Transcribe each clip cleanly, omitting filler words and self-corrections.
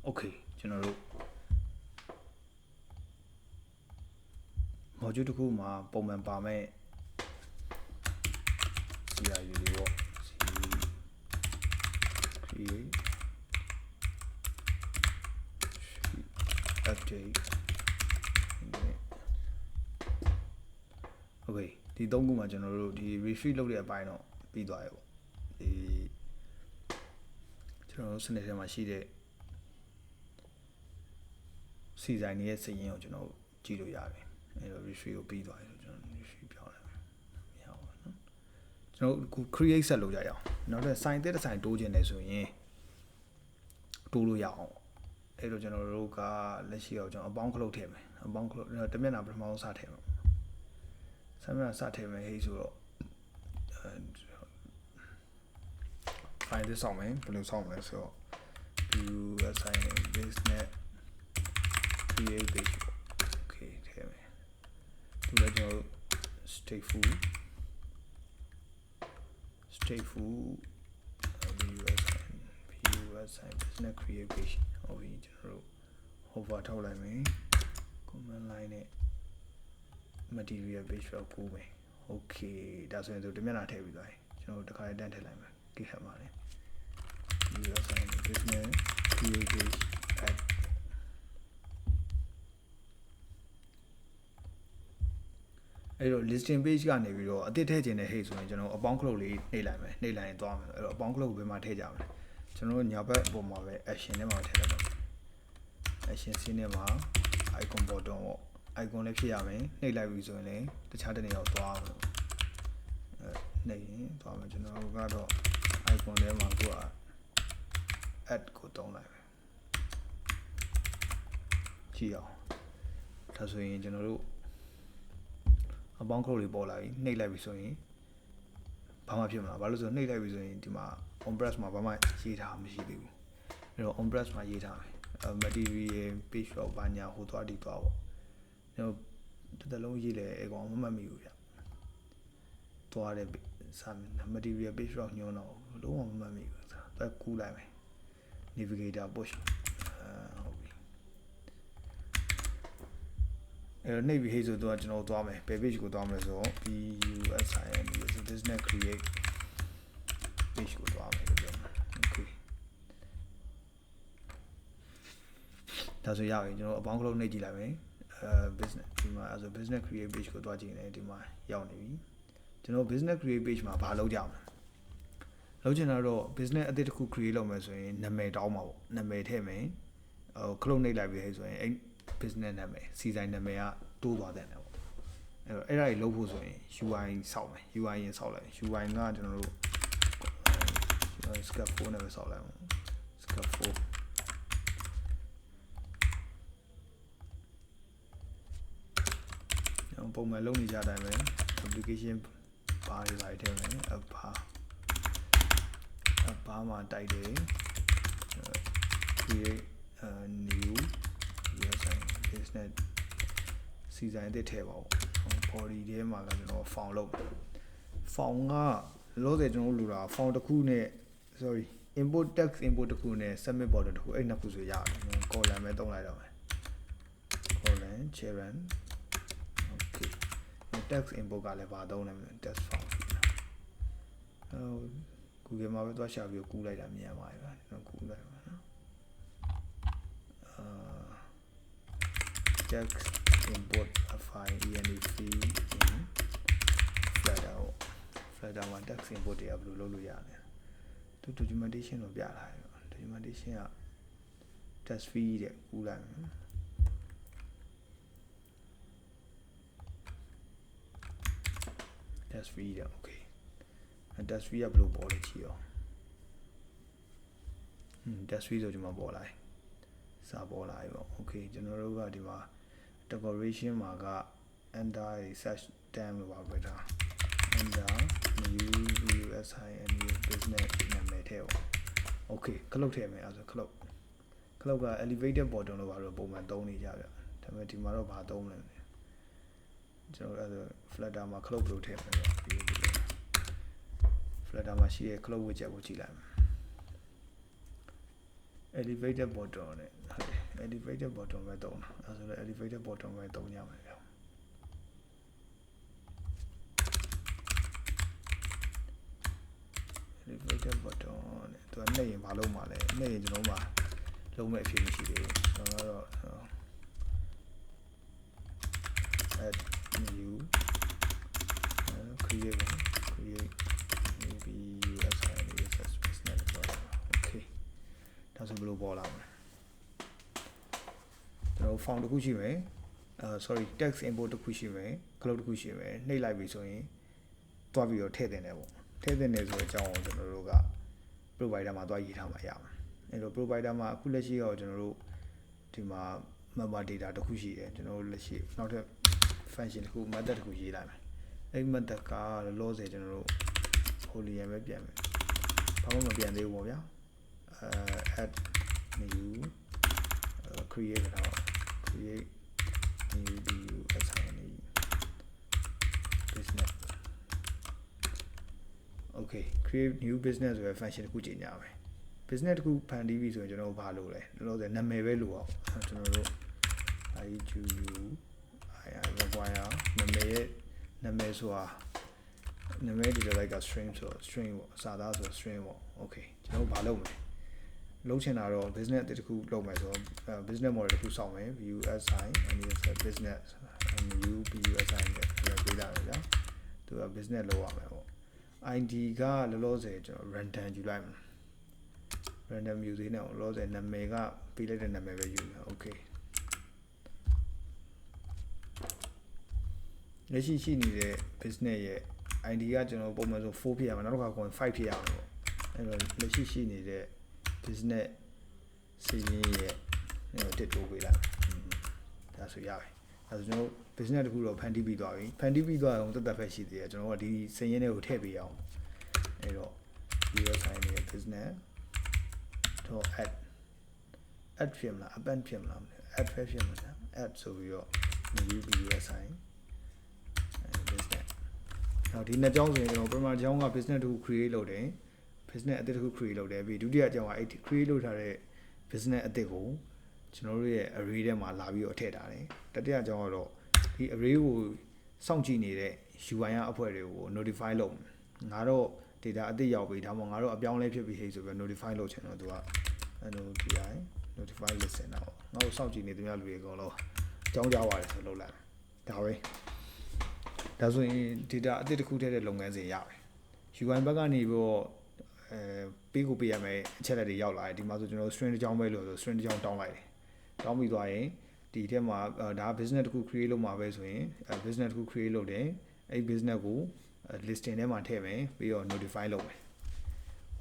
okay ကျွန်တော်တို့ module တစ်ခုမှာပုံမှန်ပါမဲ့ CRU တွေပေါ့ create update okay ဒီသုံးခုမှာကျွန်တော်တို့ဒီ refresh လုပ်တဲ့အပိုင်းတော့ပြီးသွားရေပေါ့ဒီကျွန်တော်တို့စနစ်ထဲမှာရှိတဲ့စီဆိုင်ရဲ့စရင်ကိုကျွန်တော်ကြည့်လို့ရတယ်အဲ့တော့ refresh ကိုပြီးသွားပြီဆိုကျွန်တော် refresh ပြောင်းလိုက်မယ်မရဘူးနော်ကျွန်တော်အခု create ဆက်လုပ်ကြရအောင်နောက်တစ်ဆိုင်တစ်ဆိုင်တိုးခြင်းတယ်ဆိုရင်တိုးလို့ရအောင်အဲ့တော့ကျွန်တော်တို့ကလက်ရှိတော့ကျွန်တော်အပေါင်းခလုတ်ထည့်မယ်အပေါင်းခလုတ်တမျက်နှာပထမဆုံးစထည့်မယ်ဆမ်းမျက်နှာစထည့်မယ်ဟေးဆိုတော့file this ဆောင်မယ်ဘယ်လိုဆောင်မလဲဆိုတော့ view assign business create page okay ထည့်မယ်သူလည်းကျွန်တော် stateful view assign business create page ဟုတ်ပြီကျွန်တော်တို့ hover ထောက်လိုက်မယ် command line နဲ့ material page ကိုပို့မယ် okay ဒါဆိုရင်သူတမျက်နှာထည့်ပြီးသွားပြီကျွန်တော်တို့တစ်ခါတန်းထည့်လိုက်မယ် GitHub မှာလေ view assign business create page addအဲ့တော့ listing page ကနေပြီးတော့အသစ်ထည့်ခြင်းနဲ့ဟဲ့ဆိုရင်ကျွန်တော်အပေါင်းခလုတ်လေးနှိပ်လိုက်မယ်နှိပ်လိုက်ရင်သွားမယ်အဲ့တော့အပေါင်းခလုတ်ကိုဘယ်မှာထည့်ကြမလဲကျွန်တော်တို့ညာဘက်အပေါ်မှာပဲ action ထဲမှာထည့်လိုက်ပါ action scene ထဲမှာ icon button ပေါ့ icon လေးဖြစ်ရမယ်နှိပ်လိုက်ပြီဆိုရင်လည်းတခြားတစ်နေရာကိုသွားမယ်နှိပ်ရင်သွားမယ်ကျွန်တော်တို့ကတော့ icon ထဲမှာကို add ကိုတုံးလိုက်မယ်ကြည့်အောင်ဒါဆိုရင်ကျွန်တော်တို့အပေါင်းခလုတ်လေးပေါ်လာပြီနှိပ်လိုက်ပြီဆိုရင်ဘာမှဖြစ်မလားဘာလို့ဆိုနှိပ်လိုက်ပြီဆိုရင်ဒီမှာ on press မှာဘာမှရေးထားမရှိသေးဘူးအဲ့တော့ on press မှာရေးထားမယ်material page တော့ဘာညာဟိုသွားဒီသွားပေါ့ကျွန်တော်တစ်လုံးရေးလဲအကောင်မမှတ်မိဘူးဗျသွားတယ် material page တော့ညွှန်းတော့လုံးဝမမှတ်မိဘူးသွားကူးလိုက်မယ် navigator push ဟုတ်ပြီအဲ့တော့နှိပ်ပြီးဟေးဆိုတော့ကျွန်တော်သွားမယ်ဘယ် page ကိုသွားမလဲဆိုတော့ BUSIN business create page ကိုသွားမယ်လို့ပြောမှာ okay ဒါဆိုရပြီကျွန်တော်အပေါင်းခလုတ်နှိပ်ကြည့်လိုက်မယ်business ဒီမှာအဲ့ဆို business create page ကိုသွားကြည့်နေဒီမှာရောက်နေပြီကျွန်တော် business create page မှာဘာလုပ်ကြမလဲလုပ်ချင်တာတော့ business အသစ်တစ်ခု create လုပ်မယ်ဆိုရင်နာမည်တောင်းမှာပေါ့နာမည်ထည့်မယ်ခလုတ်နှိပ်လိုက်ပြီဟဲ့ဆိုရင်အဲ့ business နာမည်စီဆိုင်နာမည်ကတိုးသွားတဲ့ပေါ့အဲ့ဒါကြီးလုပ်ဖို့ဆိုရင် UI ဆောက်မယ် UI ရင်ဆောက်လိုက် UI ကကျွန်တော်တို့ scaffold နဲ့ပဲဆောက်လိုက်အောင် scaffold ကျွန်တော်ပုံမှန်လုပ်နေကြတိုင်းပဲ application bar တွေလိုက်ထည့်မယ် bar မှာတိုက်တယ် create new business စီဆိုင်တစ်ထည့်ပါဦး body ထဲမှာကကျွန်တော် font လုပ် font ကလို့ဆိုကျွန်တော်လိုတာ font တစ်ခုနဲ့ sorry import text import တစ်ခုနဲ့ submit border တစ်ခုအဲ့နှစ်ခုဆိုရတယ် column ပဲသုံးလိုက်တော့မယ် column children okay text import ကလည်းဘာသုံးလဲ text font Google မှာပဲသွားရှာပြီးကူးလိုက်တာမြင်ရပါတယ်ဗျာကျွန်တော်ကူးလိုက်ပါနော်text import a file env in flutter မှာ text import တွေဘယ်လိုလုပ်လို့ရလဲသူ documentation ကိုပြလာတယ် documentation က text fee တဲ့ကူးလိုက်မယ် text fee တဲ့ okay text fee ကဘယ်လိုပေါ်လဲကြည့်အောင်text fee ဆိုဒီမှာပေါ်လာတယ်စာပေါ်လာပြီပေါ့ okay ကျွန်တော်တို့ကဒီမှာ decoration မှာက enter search term လို့ပါပဲဒါ enter new USIN business နာမည်ထည့်ပေါ့ okay ခလုတ်ထည့်မယ်အဲ့ဆိုခလုတ်က elevated button လို့ပါတော့ပုံမှန်သုံးနေကြဗျဒါပေမဲ့ဒီမှာတော့ဘာသုံးလဲကျွန်တော်အဲ့ဆို flutter မှာခလုတ်ဘယ်လိုထည့်မလဲ flutter မှာရှိတဲ့ခလုတ် widget ကိုကြည့်လိုက်မယ် elevated bottom နဲ့ elevated bottom ပဲတုံးတာအဲဆိုတော့ elevated bottom ပဲတုံးကြမယ်ဗျာ elevated bottom နဲ့သူကနှိပ်ရင်မလုပ်မှာလဲနှိပ်ရင်ကျွန်တော်မှာလုံးမဲ့အဖြစ်မရှိသေးဘူးကျွန်တော်ကတော့ add new create maybe assign as business okay ဒါဆိုဘယ်လိုပေါ်လာမလဲကျွန်တော် form တစ်ခုရှိမယ် sorry text import တစ်ခုရှိမယ် cloud တစ်ခုရှိမယ်နှိပ်လိုက်ပြီဆိုရင်တွားပြီးတော့ထည့်တင်တယ်ပေါ့ထည့်တင်တယ်ဆိုတဲ့အကြောင်းကိုကျွန်တော်တို့က provider မှာတွားရေးထားမှာရမယ်အဲ့တော့ provider မှာအခုလက်ရှိတော့ကျွန်တော်တို့ဒီမှာ member data တစ်ခုရှိတယ်ကျွန်တော်တို့လက်ရှိနောက်ထပ် function တစ်ခု method တစ်ခုရေးလိုက်မယ်အဲ့ method ကလောဆယ်ကျွန်တော်တို့ boolean ပဲပြန်မယ်ဘာမှမပြန်သေးဘူးပေါ့ဗျာadd new create တော့ create new assign business okay create new business ဆိုတဲ့ function တစ်ခုကြီးညာမယ် business တစ်ခုဖန်တီးပြီဆိုရင်ကျွန်တော်တို့ဘာလုပ်လဲလောဆယ်နာမည်ပဲလို့အောင်ကျွန်တော်တို့ require နာမည်ရဲ့နာမည်ဆိုတာနာမည်ဒီလိုလိုက်က string ဆို string ပေါ့စာသားဆို string ပေါ့ okay ကျွန်တော်ဘာလုပ်မလဲလုပ်ချင်တာတော့ business အသစ်တစ်ခုလုပ်မယ်ဆိုတော့ business model တစ်ခုစောင့်မယ် view assign and business new view assign နဲ့ပေးလိုက်ရအောင်သူက business လုပ်ရမယ်ပေါ့ id ကလောလောဆယ်ကျွန်တော် random ယူလိုက်မယ် random ယူသေးတယ်လောလောဆယ်နာမည်ကပေးလိုက်တဲ့နာမည်ပဲယူမယ် okay လက်ရှိရှိနေတဲ့ business ရဲ့ id ကကျွန်တော်ပုံမှန်ဆို4ဖြစ်ရမှာနောက်တစ်ခါခေါ်5ဖြစ်ရမှာပေါ့အဲ့တော့လက်ရှိရှိနေတဲ့ business စီးရင်ရဲ့တစ်တိုးပေးလိုက်ဒါဆိုရပြီအဲဆိုကျွန်တော် business တခုတော့ဖန်တီးပြီးသွားပြီဖန်တီးပြီးသွားအောင်တက်တက်ပဲရှိသေးတယ်ကျွန်တော်ကဒီစည်ရင်းတွေကိုထည့်ပေးအောင်အဲ့တော့ US sign ရဲ့ business တော့ add ဖြစ်မလား append ဖြစ်မလား add ဖြစ်မလား add ဆိုပြီးတော့ new US sign business နောက်ဒီနှစ်ကြောင်းဆိုရင်ကျွန်တော်ပထမကြောင်းက business တခု create လုပ်တယ် business အသစ်တစ်ခု create လုပ်တယ်ပြီးဒုတိယအကြောင်းကအဲ့ create လုပ်ထားတဲ့ business အသစ်ကိုကျွန်တော်တို့ရဲ့ array ထဲမှာလာပြီးတော့ထည့်ထားတယ်တတိယအကြောင်းကတော့ဒီ array ကိုစောင့်ကြည့်နေတဲ့ UI အဖွဲ့တွေကို notify လုပ်ငါတော့ data အသစ်ရောက်ပြီဒါမှမဟုတ်ငါတို့အပြောင်းလဲဖြစ်ပြီဟဲ့ဆိုပြီး notify လုပ်ချင်တော့သူက notify listen တော့ငါတို့စောင့်ကြည့်နေသူများလူတွေအကုန်လုံးအကြောင်းကြားပါတယ်ဆိုလုပ်လိုက်ဒါပဲဒါဆိုရင် data အသစ်တစ်ခုထည့်တဲ့လုပ်ငန်းစဉ်ရပြီ UI ဘက်ကနေပြီးတော့ပေးကိုပေးရမယ်အချက်လက်တွေရောက်လာတယ်ဒီမှာဆိုကျွန်တော် string တစ်ကြောင်းပဲလို့ဆို string တစ်ကြောင်းတောင်းလိုက်တယ်တောင်းပြီးသွားရင်ဒီထဲမှာဒါ business တစ်ခု create လုပ်မှာပဲဆိုရင် business တစ်ခု create လုပ်တယ်အဲ့ business ကို listing ထဲမှာထည့်မယ်ပြီးတော့ notify လုပ်မယ်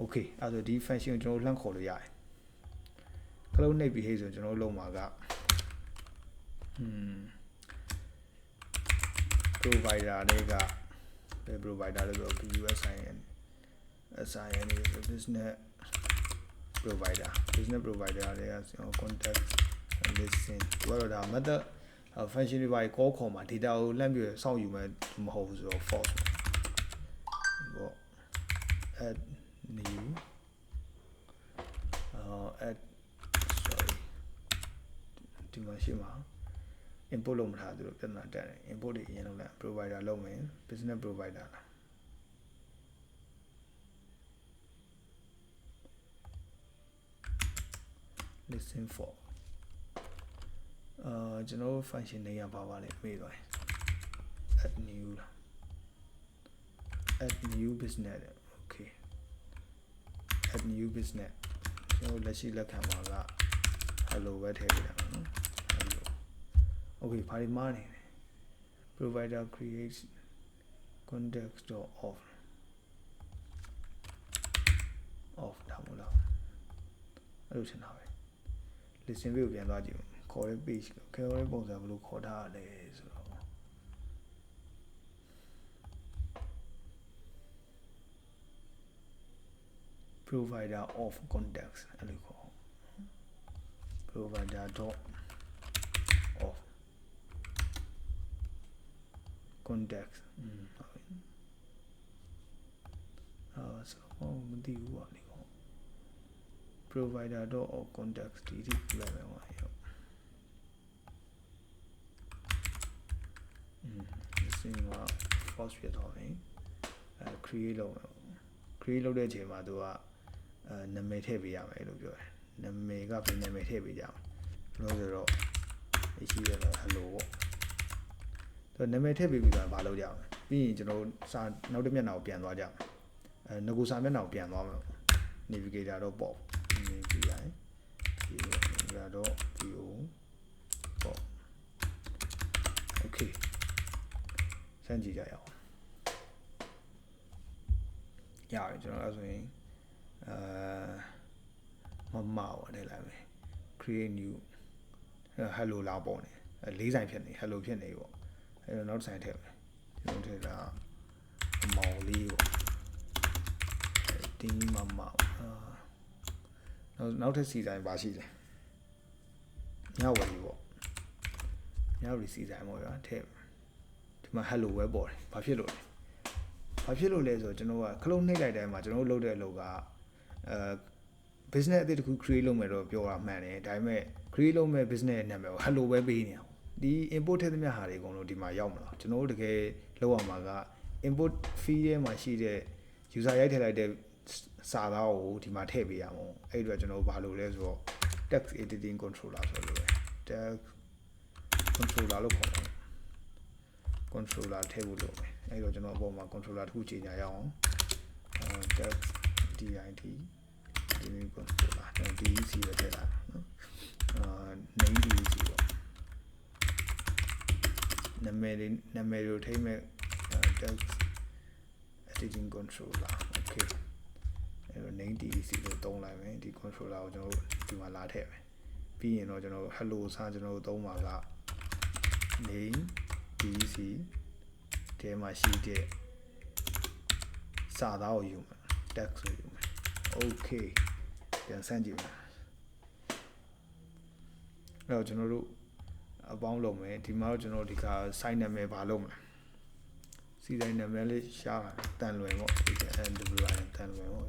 okay အဲ့ဒါဆိုဒီ function ကိုကျွန်တော်လှမ်းခေါ်လို့ရတယ်ခလုံးနှိပ်ပြီးဟေ့ဆိုကျွန်တော်လုပ်မှာကprovider တွေကဘယ် provider လဲဆိုတော့ USIN assign business provider တွေကcontact listen တော့ဒါ method function တွေပါ call ခေါ်မှာ data ကိုလှမ်းပြီးစောင့်ယူမယ်မဟုတ်ဘူးဆိုတော့ false ပေါ့ add new add sorry ဒီမှာရှိမှာ import လုပ်မထားသူတို့ပြဿနာတက်တယ် import တွေအရင်လုပ်လိုက် provider လုပ်မယ် business provider listen for ကျွန်တော် function တွေရပါပါလေမေးသွားတယ် add new business okay add new business ကျွန်တော်လက်ရှိလက်ခံမှာက hello ပဲထည့်ပေးတာနော် hello okay ဘာဒီမှာနေ provider creates context off ဒါမို့လားအဲ့လိုထင်တာပဲ listen view ပြန်သွားကြည့်ခေါ်တဲ့ page ခေါ်တဲ့ပုံစံဘယ်လိုခေါ်ထားရလဲဆိုတော့ provider of context အဲ့လိုခေါ် provider dot of context ဆိုမသိဘူးပါလေ provider.context ဒီတိပြလိုက်မယ်ဟောရောlisting က false ဖြစ်သွားပြီcreate လုပ်မယ် create လုပ်တဲ့အချိန်မှာသူကနာမည်ထည့်ပေးရမယ်လို့ပြောတယ်နာမည်ကဘယ်နာမည်ထည့်ပေးကြမလဲလို့ဆိုတော့ရှိရတော့ hello ပေါ့နာမည်ထည့်ပေးပြီးတော့မလုပ်ကြအောင်ပြီးရင်ကျွန်တော်စာနောက်တစ်မျက်နှာကိုပြန်သွားကြမယ်ငကူစာမျက်နှာကိုပြန်သွားမယ် navigator တော့ပေါ့နေပြရတယ်ဒီတော့ view ပေါ့ okay စမ်းကြည့်ကြရအောင်ရတယ်ကျွန်တော်အဲ့ဆိုရင်မပါထည့်လိုက်မယ် create new hello လာပေါ့နေ၄ဆိုင်ဖြစ်နေ hello ဖြစ်နေပေါ့အဲ့တော့နောက်ဆိုင်ထည့်မယ်ကျွန်တော်ထည့်တာမောင်လေးပေါ့တင်းမနောက်ထပ်စီဆိုင်ပါရှိတယ်ညဝရီပေါ့ညဝရီစီဆိုင်ပေါ့ဗျာထည့်ဒီမှာ hello ပဲပေါ်တယ်ဘာဖြစ်လို့လဲဆိုတော့ကျွန်တော်ကခလုံးနှိပ်လိုက်တဲ့အချိန်မှာကျွန်တော်လုပ်တဲ့အလုပ်ကbusiness အသစ်တစ်ခု create လုပ်မယ်တော့ပြောတာမှန်တယ်ဒါပေမဲ့ create လုပ်မဲ့ business ရဲ့နာမည်ကို hello ပဲပေးနေအောင်ဒီ import ထည့်သမျှဟာတွေအကုန်လုံးဒီမှာရောက်မလားကျွန်တော်တို့တကယ်လောက်အောင်မှာက import fee ထဲမှာရှိတဲ့ user ရိုက်ထည့်လိုက်တဲ့စာသားကိုဒီမှာထည့်ပေးရအောင်အဲ့ဒီတော့ကျွန်တော်တို့ဘာလုပ်လဲဆိုတော့ text editing controller ဆိုလို့ပဲ text controller လို့ခေါ်တယ် controller ထည့်ဖို့လုပ်မယ်အဲ့တော့ကျွန်တော်အပေါ်မှာ controller တစ်ခုချိန်ညာရအောင်text dit editing controller DEC ပဲထည့်လာနော်name DEC ပေါ့နာမည်တွေထိမဲ့ text editing controller okay အဲ့တော့ name DEC လို့သုံးလိုက်မယ်ဒီ controller ကိုကျွန်တော်တို့ဒီမှာလာထည့်မယ်ပြီးရင်တော့ကျွန်တော် hello စာကျွန်တော်တို့သုံးပါက name DEC ထဲမှာရှိတဲ့စာသားကိုယူမယ် text ကိုယူမယ် okay ပြန်စမ်းကြည့်မယ်အဲ့တော့ကျွန်တော်တို့အပေါင်းလုပ်မယ်ဒီမှာတော့ကျွန်တော်ဒီက site နာမည်ပါလုပ်မယ်စီတိုင်းနာမည်လေးရှားတန်လွင်ပေါ့ဒီက NWI တန်လွင်ပေါ့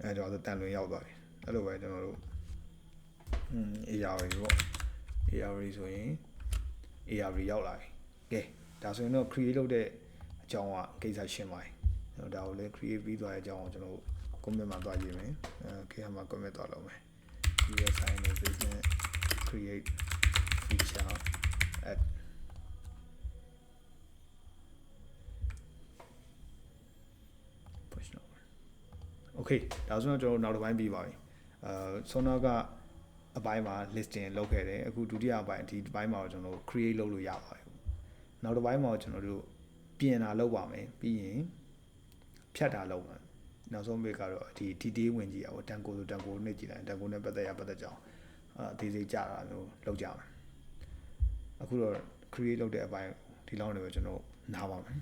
အဲ့တော့တန်လွင်ရောက်သွားပြီအဲ့လိုပဲကျွန်တော်တို့ARV ပေါ့ ARV ဆိုရင် ARV ရောက်လာပြီကဲဒါဆိုရင်တော့ create လုပ်တဲ့အကြောင်းကကိစ္စရှင်းပါပြီဒါကိုလည်း create ပြီးသွားတဲ့အကြောင်းကိုကျွန်တော် comment မှာသွားကြည့်မယ်ခေတ်မှာ comment သွားလုပ်မယ် USI business create feature add push number okay ဒါဆိုတော့ကျွန်တော်နောက်တစ်ပိုင်းပြီးပါပြီဆောနာကအပိုင်းမှာ listing လုပ်ခဲ့တယ်အခုဒုတိယအပိုင်းဒီပိုင်းမှာတော့ကျွန်တော် create လုပ်လို့ရပါပြီနောက်တစ်ပိုင်းမှာကျွန်တော်တို့ပြင်တာလုပ်ပါမယ်ပြီးရင်ဖြတ်တာလုပ်မယ်နောက်ဆုံးဘက်ကတော့ဒီ detail ဝင်ကြည့်ရအောင်တန်ကိုဆိုတန်ကိုနဲ့ကြည့်လိုက်တန်ကိုနဲ့ပတ်သက်ကြအောင်အသေးစိတ်ကြတာမျိုးလုပ်ကြမယ်အခုတော့ create လုပ်တဲ့အပိုင်းဒီလောက်နေပဲကျွန်တော်နားပါမယ်